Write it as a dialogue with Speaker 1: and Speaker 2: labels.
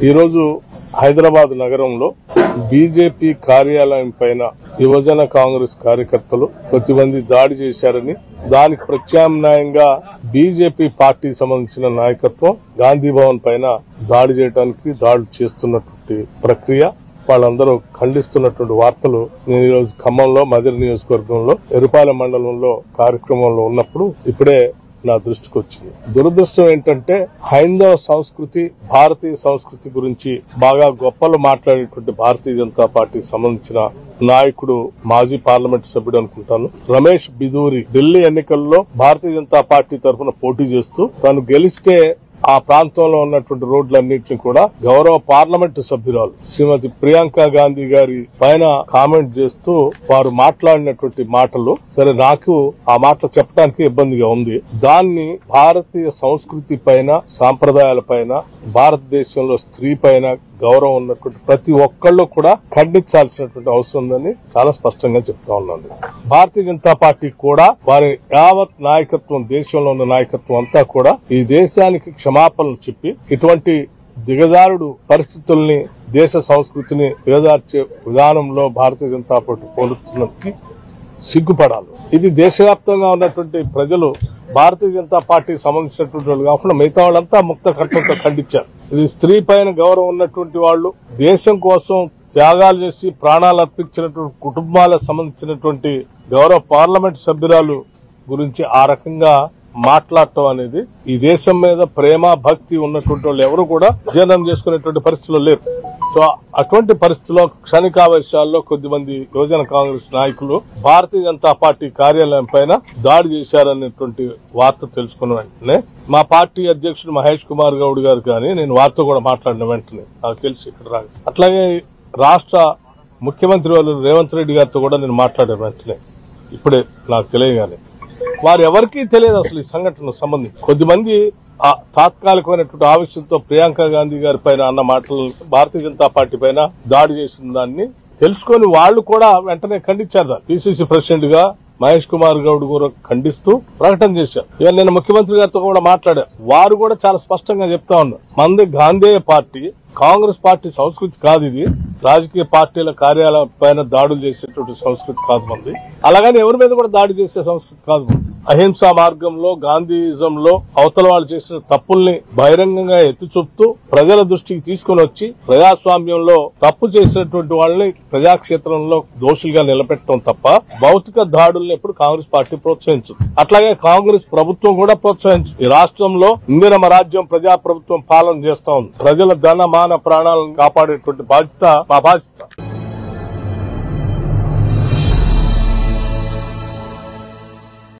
Speaker 1: ఈ రోజు హైదరాబాద్ నగరంలో బీజేపీ కార్యాలయం పైన యువజన కాంగ్రెస్ కార్యకర్తలు కొద్దిమంది దాడి చేశారని, దానికి ప్రత్యామ్నాయంగా బీజేపీ పార్టీ సంబంధించిన నాయకత్వం గాంధీ భవన్ పైన దాడి చేయడానికి దాడులు చేస్తున్నటువంటి ప్రక్రియ వాళ్ళందరూ ఖండిస్తున్నటువంటి వార్తలు నేను ఈరోజు ఖమ్మంలో మదిర నియోజకవర్గంలో ఎరుపాలెం మండలంలో కార్యక్రమంలో ఉన్నప్పుడు ఇప్పుడే నా దృష్టికి వచ్చింది. దురదృష్టం ఏంటంటే హైందవ సంస్కృతి, భారతీయ సంస్కృతి గురించి బాగా గొప్పలు మాట్లాడేటువంటి భారతీయ జనతా పార్టీకి సంబంధించిన నాయకుడు, మాజీ పార్లమెంట్ సభ్యుడు అనుకుంటాను, రమేష్ బిదూరి ఢిల్లీ ఎన్నికల్లో భారతీయ జనతా పార్టీ తరఫున పోటీ చేస్తూ తాను గెలిస్తే ఆ ప్రాంతంలో ఉన్నటువంటి రోడ్లన్నింటినీ కూడా గౌరవ పార్లమెంటు సభ్యురాలు శ్రీమతి ప్రియాంక గాంధీ గారి పైన కామెంట్ చేస్తూ వారు మాట్లాడినటువంటి మాటలు, సరే నాకు ఆ మాటలు చెప్పడానికి ఇబ్బందిగా ఉంది. దాన్ని భారతీయ సంస్కృతి పైన, సాంప్రదాయాల పైన, భారతదేశంలో స్త్రీ పైన గౌరవం ఉన్నటువంటి ప్రతి ఒక్కళ్ళు కూడా ఖండించాల్సినటువంటి అవసరం ఉందని చాలా స్పష్టంగా చెప్తా ఉన్నాను. భారతీయ జనతా పార్టీ కూడా వారి యావత్ నాయకత్వం, దేశంలో ఉన్న నాయకత్వం అంతా కూడా ఈ దేశానికి క్షమాపణలు చెప్పి ఇటువంటి దిగజారుడు పరిస్థితుల్ని, దేశ సంస్కృతిని దిగజార్చే విధానంలో భారతీయ జనతా పార్టీ పోలుతున్నది సిగ్గుపడాలి. ఇది దేశవ్యాప్తంగా ఉన్నటువంటి ప్రజలు భారతీయ జనతా పార్టీకి సంబంధించినటువంటి వాళ్ళు కాకుండా మిగతా వాళ్ళంతా ముక్త కంఠంతో ఖండించారు. ఇది స్త్రీ పైన గౌరవం ఉన్నటువంటి వాళ్ళు, దేశం కోసం త్యాగాలు చేసి ప్రాణాలు అర్పించినటువంటి కుటుంబాలకు సంబంధించినటువంటి గౌరవ పార్లమెంట్ సభ్యురాలు గురించి ఆ రకంగా మాట్లాడటం అనేది ఈ దేశం మీద ప్రేమ, భక్తి ఉన్నటువంటి వాళ్ళు ఎవరు కూడా జీర్ణం చేసుకునేటువంటి పరిస్థితుల్లో లేరు. సో అటువంటి పరిస్థితుల్లో క్షణికావేశాల్లో కొద్దిమంది యువజన కాంగ్రెస్ నాయకులు భారతీయ జనతా పార్టీ కార్యాలయం పైన దాడి చేశారనేటువంటి వార్త తెలుసుకున్న వెంటనే మా పార్టీ అధ్యక్షుడు మహేష్ కుమార్ గౌడ్ గారు కానీ నేను వారితో కూడా మాట్లాడిన వెంటనే నాకు తెలిసి ఇక్కడ రాదు. అట్లాగే రాష్ట్ర ముఖ్యమంత్రి వాళ్ళు రేవంత్ రెడ్డి గారితో కూడా నేను మాట్లాడిన వెంటనే ఇప్పుడే నాకు తెలియగానే వారు ఎవరికీ తెలియదు అసలు ఈ సంఘటనకు సంబంధించి. కొద్దిమంది తాత్కాలికమైనటువంటి ఆవేశంతో ప్రియాంక గాంధీ గారి పైన అన్న మాటలు, భారతీయ జనతా పార్టీ పైన దాడి చేసిన దాన్ని తెలుసుకొని వాళ్లు కూడా వెంటనే ఖండించారు. పిసిసి ప్రెసిడెంట్ గా మహేష్ కుమార్ గౌడ్ కూడా ఖండిస్తూ ప్రకటన చేశారు. ఇక నేను ముఖ్యమంత్రి గారితో కూడా మాట్లాడారు. వారు కూడా చాలా స్పష్టంగా చెప్తా ఉన్నారు, మంది గాంధేయ పార్టీ, కాంగ్రెస్ పార్టీ సంస్కృతి కాదు ఇది, రాజకీయ పార్టీల కార్యాలయం పైన దాడులు చేసేటువంటి సంస్కృతి కాదు మంది, అలాగని ఎవరి మీద కూడా దాడి చేసే సంస్కృతి కాదు మంది. అహింసా మార్గంలో, గాంధీయిజంలో అవతల వాళ్ళు చేసిన తప్పుల్ని బహిరంగంగా ఎత్తి చూపుతూ ప్రజల దృష్టికి తీసుకుని వచ్చి ప్రజాస్వామ్యంలో తప్పు చేసినటువంటి వాళ్ళని ప్రజాక్షేత్రంలో దోషులుగా నిలబెట్టడం తప్ప భౌతిక దాడుల్ని ఎప్పుడు కాంగ్రెస్ పార్టీ ప్రోత్సహించదు. అట్లాగే కాంగ్రెస్ ప్రభుత్వం కూడా ప్రోత్సహించదు. ఈ రాష్ట్రంలో ఇందిరమ రాజ్యం ప్రజాప్రభుత్వం పాలన చేస్తా ఉంది. ప్రజల ధన, మాన, ప్రాణాలను కాపాడేటువంటి బాధ్యత మా బాధ్యత.